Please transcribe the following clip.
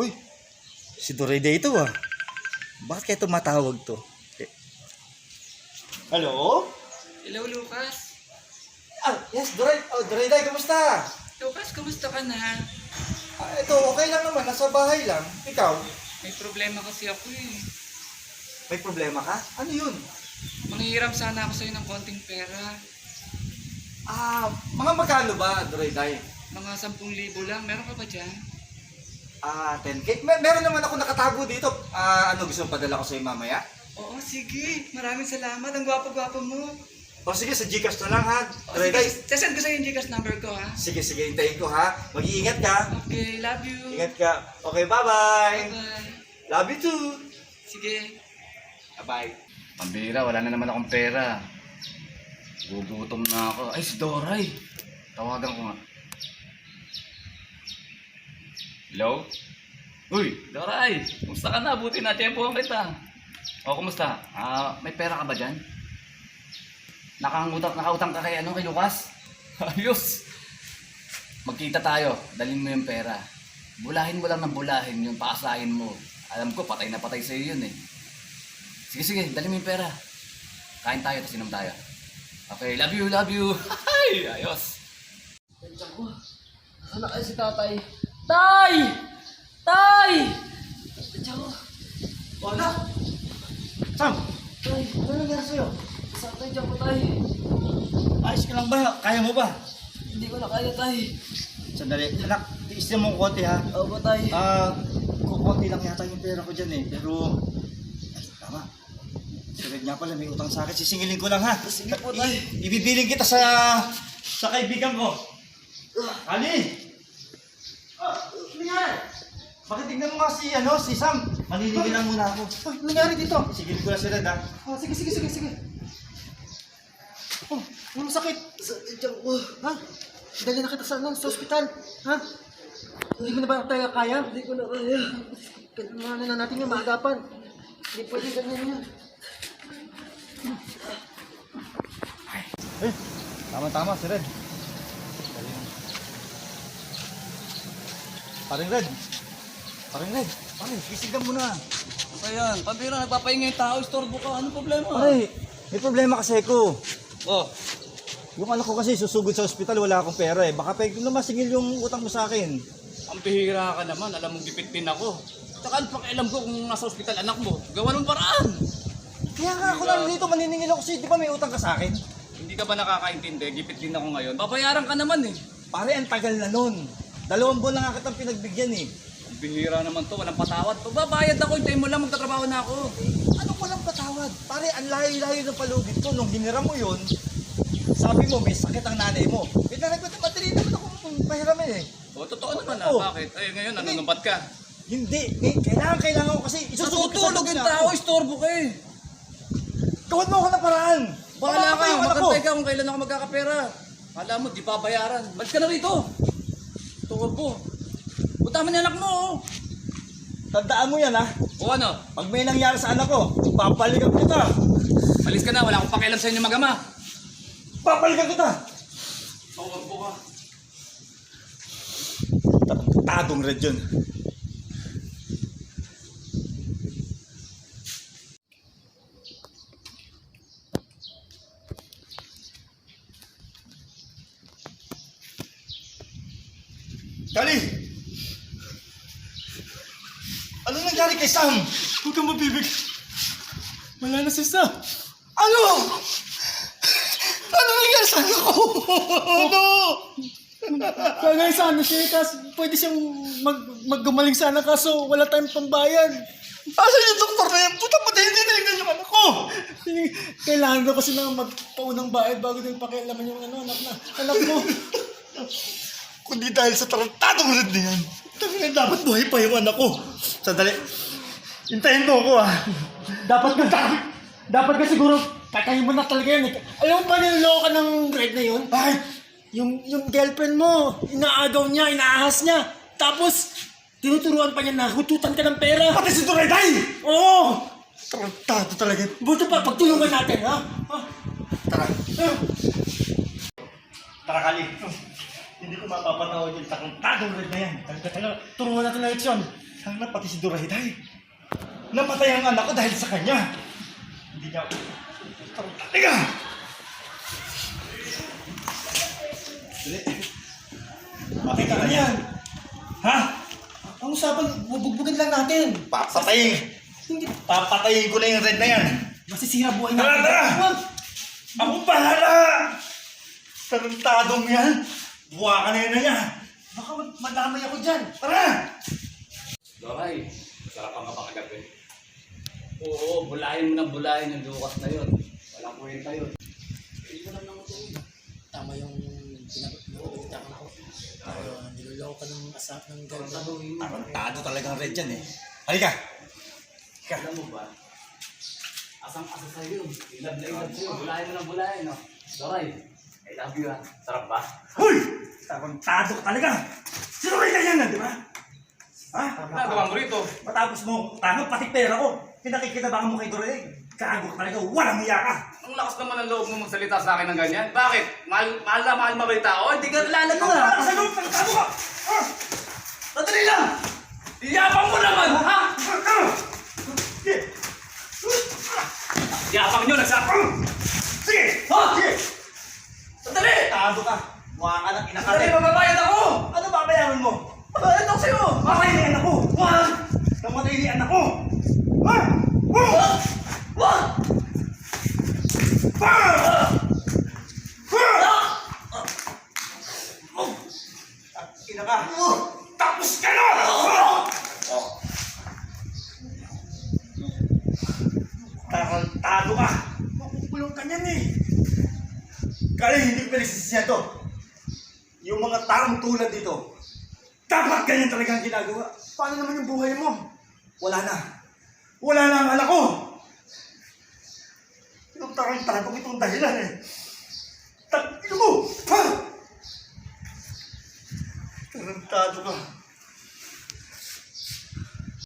Uy, si Dorayday ito ah. Bakit kaya tumatawag to? Hello? Hello, Lucas. Yes, Dorayday, kumusta? Lucas, kumusta ka na? Ito, okay lang naman. Nasa bahay lang. Ikaw? May problema kasi ako eh. May problema ka? Ano yun? Manghihiram sana ako sa'yo ng konting pera. Mga magkano ba, Dorayday? Mga 10,000 lang. Meron ka ba dyan? 10K? Meron naman ako nakatago dito. Ano gusto mong padala ko sa'yo mamaya? Oo, sige. Maraming salamat. Ang gwapo-gwapo mo. O sige, sa Gcash na lang ha. O, Dorayday. sige, sasend ko sa'yo yung Gcash number ko ha. Sige, hintayin ko ha. Mag-iingat ka. Okay, love you. Ingat ka. Okay, bye-bye. Bye-bye. Love you too. Sige. Bye-bye. Pambira, wala na naman akong pera. Gugutom na ako. Ay, si Doray. Tawagan ko nga. Hello? Uy, Doray! Kumusta ka na? Buti na, tiyempohan kita. O, kumusta? May pera ka ba dyan? Nakautang ka kay Lucas? Ayos! Magkita tayo. Dalhin mo yung pera. Bulahin mo lang ng bulahin yung paasahin mo. Alam ko, patay na patay sa'yo yun eh. Sige, dalhin mo yung pera. Kain tayo, tapos inom tayo. Okay, love you. Ay, ayos. Sana kayo si tatay. Tay! Tay! Wala. Sam, Tay, ano nangyari sa'yo? Saan tayo dyan po, tay? ayos ka lang ba? Kaya mo ba? Hindi ko na kaya, tay. Sandali. Anak, tiisin mo konti ha. Oo ba, tay? Kukunti lang yata yung pera ko dyan eh. Pero, tama. Si Red nga pala, may utang sa akin. Sisingilin ko lang ha. Sige po, tay. Ibibiling kita sa kaibigan ko. Ali! Ano yan? Bakit tignan mo nga si Sam? Maniningin lang muna ako. Ano nangyari dito? Sigilin ko lang si Red ha. Sige. Oh, ano sakit? Sakit dyan ko. Ha? Dali na kita sa ospital. Ha? Hindi mo na ba tayo kaya? Hindi ko na kaya. Kailangan na natin yung maagapan. Hindi pwede ganyan yan. Tama, si Red. Paring Red, sisigdan mo na. Ayan, pambira, nagpapahinga yung tao. Istorbo ka. Anong problema? Pare, may problema kasi ako. Oh, Yung anak ko kasi susugod sa ospital, wala akong pera eh. Baka pwede naman singil yung utang mo sa akin. ang bihira ka naman. Alam mong gipit-pin ako. Tsaka ano pakialam ko kung nasa ospital anak mo. Gawa ng paraan. Kaya nga ako lang dito, maniningil ako kasi di ba may utang ka sa akin? Hindi ka ba nakakaintindi? Gipit din ako ngayon. Babayaran ka naman eh. Pare, ang tagal na nun. 2 buwan na nga kitang pinagbigyan eh. Ang bihira naman to. Walang patawad. Pagbabayad ako, hintayin mo lang magtatrabaho na ako. Ano ko lang patawad? Pare, ang layo-layo ng palugit ko. Nung hiniram mo yun, sabi mo may sakit ang nanay mo. Pinaragpat na madali naman ako pahiramin eh. O, totoo naman Oo. Bakit? Ay, ngayon, nanunumpat ka. Hindi, kailangan ko kasi isusugod ko sa Natutulog yung niya tao, ako. istorbo ka eh. Gawin mo ako ng paraan. Bahala Baka ka, yung anak ko. magantay ka kung kailan ako magkakapera. Alam mo, di pa bayaran. Malis ka na rito. Turbo. Punta mo yung anak mo, oh. Tandaan mo yan ha. O ano? Pag may nangyari sa anak ko, papalikan kita. Malis ka na, wala akong pakialam sa inyo mag-ama. Papalikan kita. Turbo ka. Tadong Red yun. Kali! Ano nangyari kay Sam? Huwag kang mabibig. Wala na si Sam. Ano? Ano nangyari sa anak ko? Ano? Kagaya sana siya, kasi pwede siyang maggumaling sana kaso wala tayong pambayad. Asan yung doktor na yan? Puta pa hindi tinignan yung anak ko! Kailangan ko kasi na magpaunang bayad bago din pakialaman yung anak mo. Kundi dahil sa tarantadong Red na yan. Dapat buhay pa yung anak ko. Sandali. Hintayin mo ako ah. Dapat ka siguro, kakayin mo na talaga yun. Alam mo ba niloloko ka ng Red na yun? Bakit? Yung girlfriend mo, inaagaw niya, inaahas niya. Tapos, tinuturuan pa niya na hututan ka ng pera. Pati si Dorayday! Oo! Tarantado talaga. Buto pa, pagtulungan natin, ha? Tara. Ah. Tara, Kali. Hindi ko mapapatawad yung tarantadong Red na yan. Talaga, turuan natin na leksyon. Sana pati si Durayday. Namatay ang anak ko dahil sa kanya. Hindi niya ako. Teka! Bakit ka yan? Ha? Ang usapan, bubugbugin lang natin. Papatayin! Hindi, Papatayin ko na yung red na yan! masisira buhay Tara, natin. tara! Huwag! Akong bahala! Tarantadong yan! Buwa ka na yan na niya! Baka madamay ako dyan. Tara! Doray, sarap ang kapakagabi. Oo, bulahin mo ng bulahin yung Lucas na yun. Walang kwenta yun. Tama yung pinagpapalitan ko. Niloloko ka ng asap ng ganda. Tarantado talagang red yan eh. Halika! Alam mo ba? Asang-asa sa'yo. Ilab na ilab sa'yo. Bulahin mo ng bulahin, no? Doray, I love you, ha? Sarap ba? Hoy! Tarantado ka talaga! Sino kayo ganyan na, di ba? Ha? Nagawa mo rito. Matapos mo, tama pati pera ko. Pinakikinabangan mo kay Doray. Gago ka talaga, walang hiya ka! Ang lakas naman ng loob mo magsalita sa akin ng ganyan. Bakit? Mahal na mahal mo ba yung tao? Hindi ka kilala ko, ha? Sa loob, tarantado ka! Sandali lang! Iyabang mo naman, ha? Sige! Iyabang nyo, nagsabi. Sige! Ha? Sige! Sandali! Tarantado ka! Mukha ka ng Sandali, inakate. mababayad ako! Ano babayaran mo? Mababayad ako sa'yo! Namatay ni anak ko! Wag! Namatay ni anak ko! Ha? Wag! Wag! Ina ka! Tapos ka na! Tarantado ka! Makukulong ka niyan eh! Kaya hindi ko pinagsisisihan to. Yung mga taong tulad dito, dapat ganyan talaga ang ginagawa. Paano naman yung buhay mo? Wala na. Wala na ang anak ko! Yung tarantado itong dahilan eh. Tangino mo! Ha? Tarantado ka.